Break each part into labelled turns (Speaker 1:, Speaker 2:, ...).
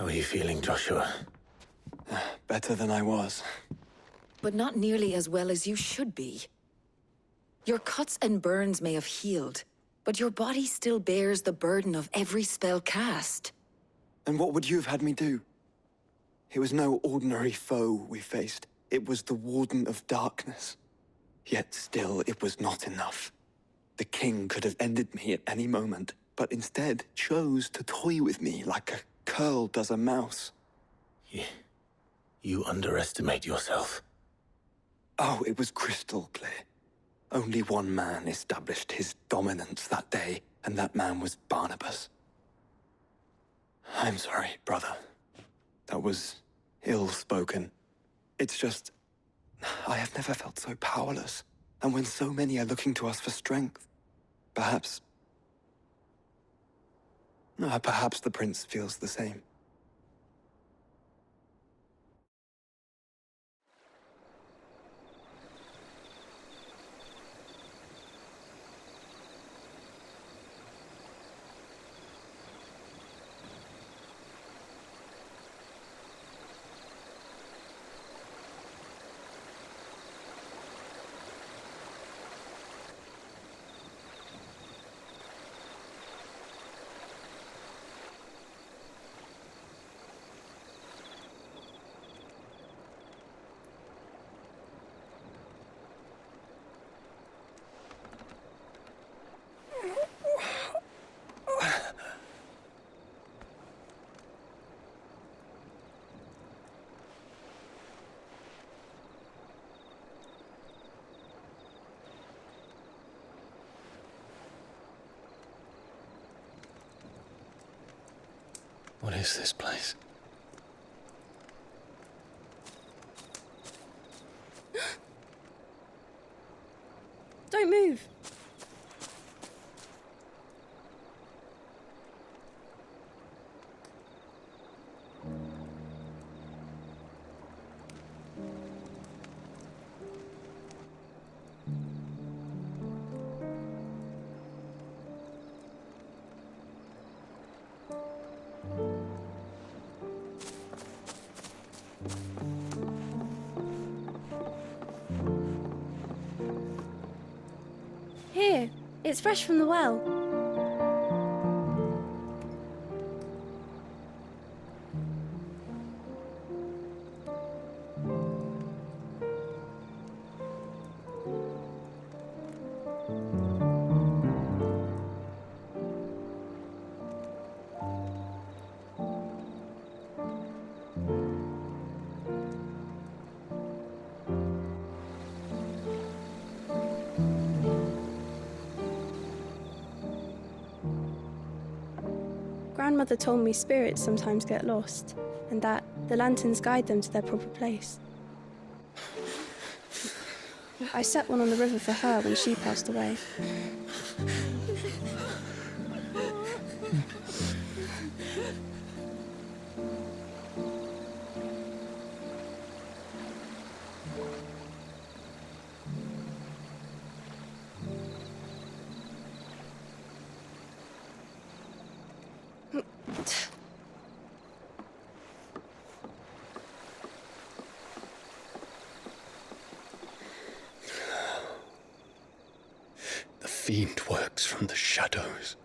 Speaker 1: How are you feeling, Joshua?
Speaker 2: Better than I was.
Speaker 3: But not nearly as well as you should be. Your cuts and burns may have healed, but your body still bears the burden of every spell cast.
Speaker 2: And what would you have had me do? It was no ordinary foe we faced. It was the Warden of Darkness. Yet still, it was not enough. The king could have ended me at any moment, but instead chose to toy with me like a curl does a mouse.
Speaker 1: You underestimate yourself.
Speaker 2: Oh, it was crystal clear. Only one man established his dominance that day, and that man was Barnabas. I'm sorry, brother. That was ill-spoken. It's just, I have never felt so powerless. And when so many are looking to us for strength, perhaps the prince feels the same.
Speaker 1: What is this place?
Speaker 4: Don't move. Here, it's fresh from the well. Grandmother told me spirits sometimes get lost, and that the lanterns guide them to their proper place. I set one on the river for her when she passed away.
Speaker 1: The fiend works from the shadows.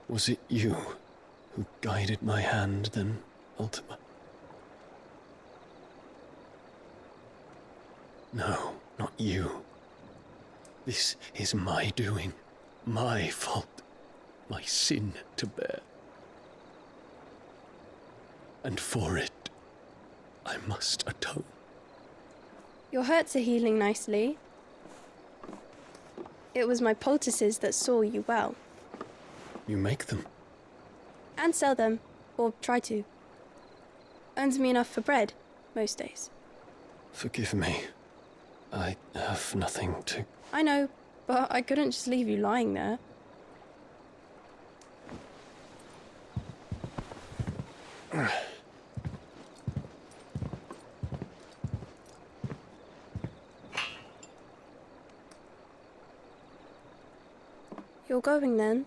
Speaker 1: Was it you who guided my hand then, Ultima? No, not you. This is my doing, my fault, my sin to bear. And for it, I must atone.
Speaker 4: Your hurts are healing nicely. It was my poultices that saw you well.
Speaker 1: You make them?
Speaker 4: And sell them, or try to. Earns me enough for bread, most days.
Speaker 1: Forgive me. I have nothing to...
Speaker 4: I know, but I couldn't just leave you lying there. You're going then?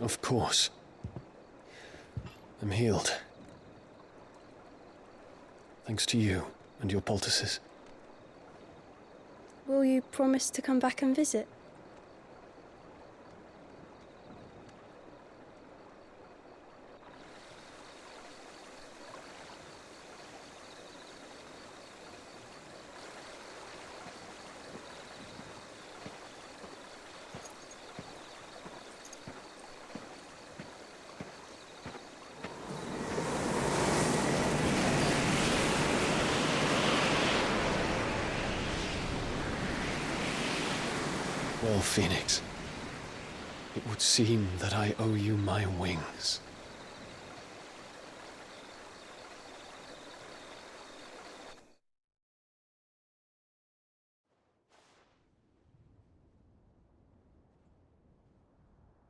Speaker 1: Of course. I'm healed. Thanks to you and your poultices.
Speaker 4: Will you promise to come back and visit?
Speaker 1: Well, Phoenix, it would seem that I owe you my wings.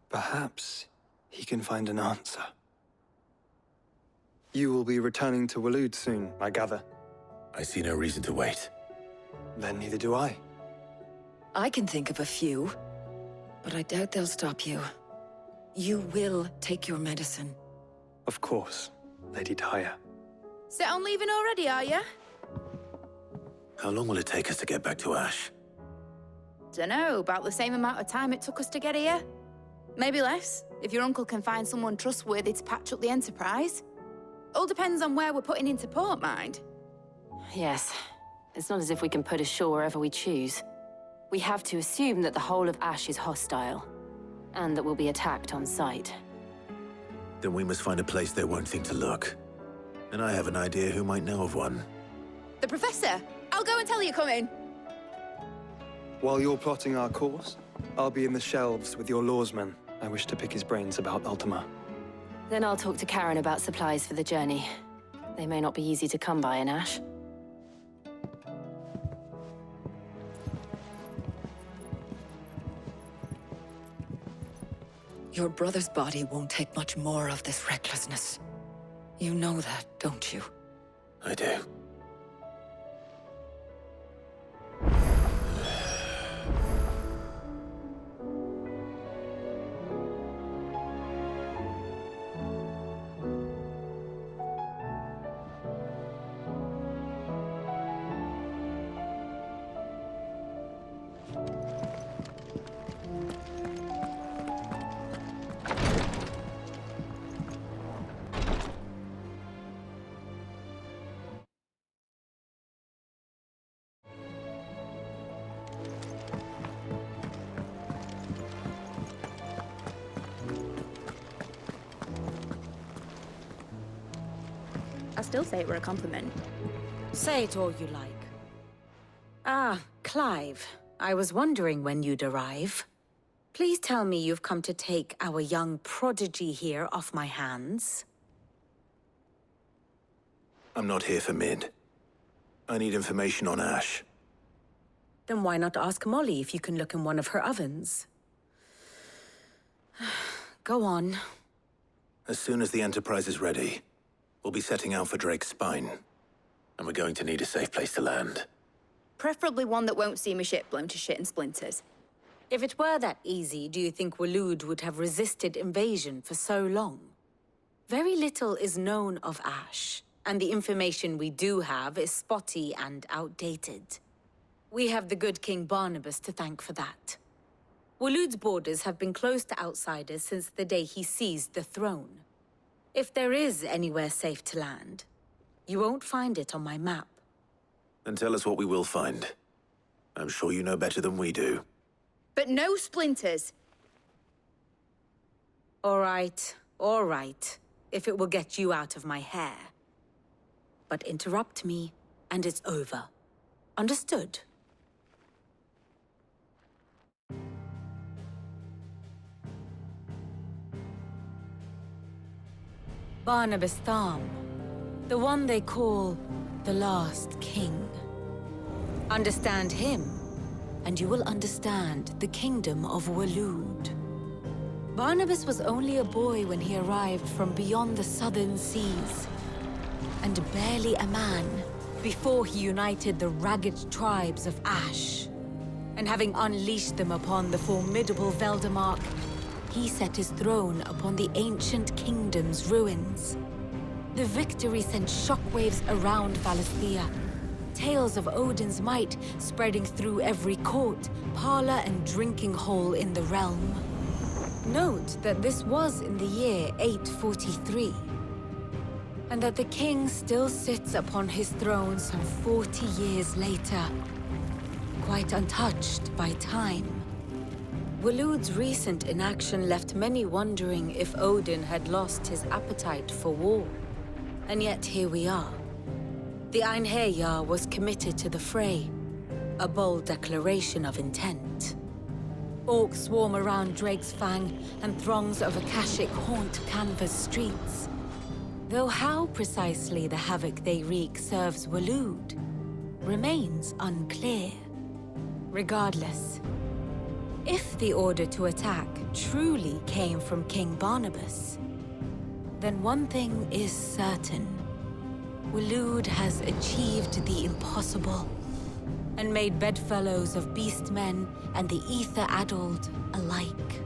Speaker 2: Perhaps he can find an answer. You will be returning to Waloed soon, I gather.
Speaker 5: I see no reason to wait.
Speaker 2: Then neither do I.
Speaker 3: I can think of a few, but I doubt they'll stop you. You will take your medicine.
Speaker 2: Of course, Lady Daya.
Speaker 6: Set on leaving already, are you?
Speaker 5: How long will it take us to get back to Ash?
Speaker 6: Dunno, about the same amount of time it took us to get here. Maybe less, if your uncle can find someone trustworthy to patch up the Enterprise. All depends on where we're putting into port, mind.
Speaker 7: Yes. It's not as if we can put ashore wherever we choose. We have to assume that the whole of Ash is hostile, and that we'll be attacked on sight.
Speaker 5: Then we must find a place they won't think to look. And I have an idea who might know of one.
Speaker 6: The Professor! I'll go and tell you coming.
Speaker 2: While you're plotting our course, I'll be in the shelves with your lawsman. I wish to pick his brains about Ultima.
Speaker 7: Then I'll talk to Karen about supplies for the journey. They may not be easy to come by in Ash.
Speaker 3: Your brother's body won't take much more of this recklessness. You know that, don't you?
Speaker 5: I do.
Speaker 6: I still say it were a compliment.
Speaker 8: Say it all you like. Ah, Clive. I was wondering when you'd arrive. Please tell me you've come to take our young prodigy here off my hands.
Speaker 5: I'm not here for Mid. I need information on Ash.
Speaker 8: Then why not ask Molly if you can look in one of her ovens? Go on.
Speaker 5: As soon as the Enterprise is ready, we'll be setting out for Drake's Spine. And we're going to need a safe place to land.
Speaker 6: Preferably one that won't see my ship blown to shit and splinters.
Speaker 8: If it were that easy, do you think Waloed would have resisted invasion for so long? Very little is known of Ash, and the information we do have is spotty and outdated. We have the good King Barnabas to thank for that. Waloed's borders have been closed to outsiders since the day he seized the throne. If there is anywhere safe to land, you won't find it on my map.
Speaker 5: Then tell us what we will find. I'm sure you know better than we do.
Speaker 6: But no splinters.
Speaker 8: All right, if it will get you out of my hair. But interrupt me, and it's over. Understood? Barnabas Tham, the one they call the Last King. Understand him, and you will understand the kingdom of Waloed. Barnabas was only a boy when he arrived from beyond the southern seas, and barely a man before he united the ragged tribes of Ash. And having unleashed them upon the formidable Veldamark, he set his throne upon the ancient kingdom's ruins. The victory sent shockwaves around Valisthea. Tales of Odin's might spreading through every court, parlor, and drinking hole in the realm. Note that this was in the year 843, and that the king still sits upon his throne some 40 years later, quite untouched by time. Waloed's recent inaction left many wondering if Odin had lost his appetite for war. And yet here we are. The Einherjar was committed to the fray, a bold declaration of intent. Orcs swarm around Drake's Fang, and throngs of Akashic haunt Canva's streets. Though how precisely the havoc they wreak serves Waloed remains unclear. Regardless, if the order to attack truly came from King Barnabas, then one thing is certain. Waloed has achieved the impossible, and made bedfellows of beastmen and the ether-addled alike.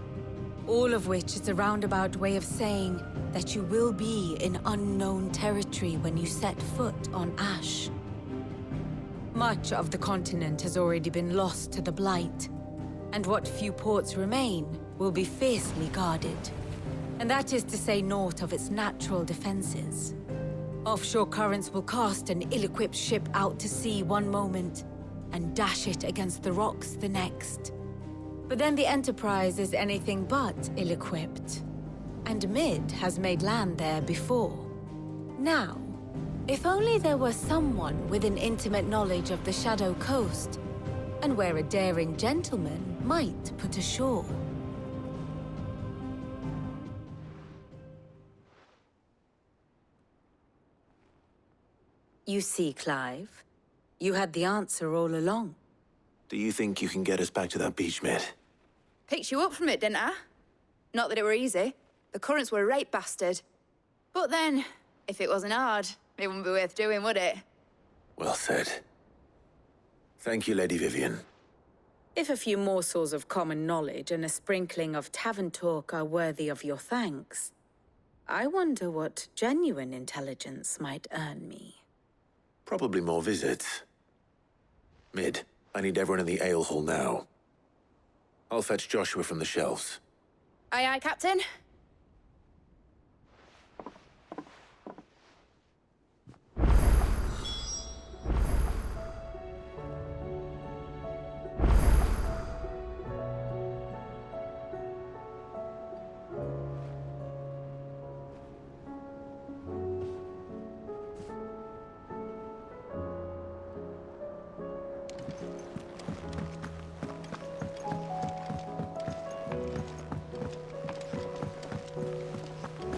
Speaker 8: All of which is a roundabout way of saying that you will be in unknown territory when you set foot on Ash. Much of the continent has already been lost to the Blight, and what few ports remain will be fiercely guarded. And that is to say naught of its natural defenses. Offshore currents will cast an ill-equipped ship out to sea one moment, and dash it against the rocks the next. But then the Enterprise is anything but ill-equipped, and Mid has made land there before. Now, if only there were someone with an intimate knowledge of the Shadow Coast, and where a daring gentleman might put ashore. You see, Clive, you had the answer all along.
Speaker 5: Do you think you can get us back to that beach, Mid?
Speaker 6: Picked you up from it, didn't I? Not that it were easy. The currents were a right bastard. But then, if it wasn't hard, it wouldn't be worth doing, would it?
Speaker 5: Well said. Thank you, Lady Vivian.
Speaker 8: If a few morsels of common knowledge and a sprinkling of tavern talk are worthy of your thanks, I wonder what genuine intelligence might earn me.
Speaker 5: Probably more visits. Mid, I need everyone in the ale hall now. I'll fetch Joshua from the shelves.
Speaker 6: Aye, aye, Captain.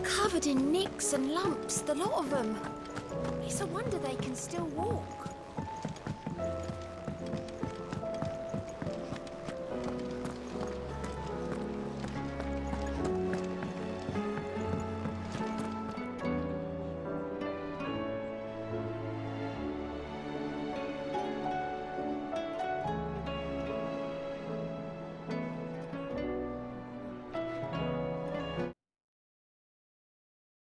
Speaker 9: Covered in nicks and lumps, the lot of them. It's a wonder they can still walk.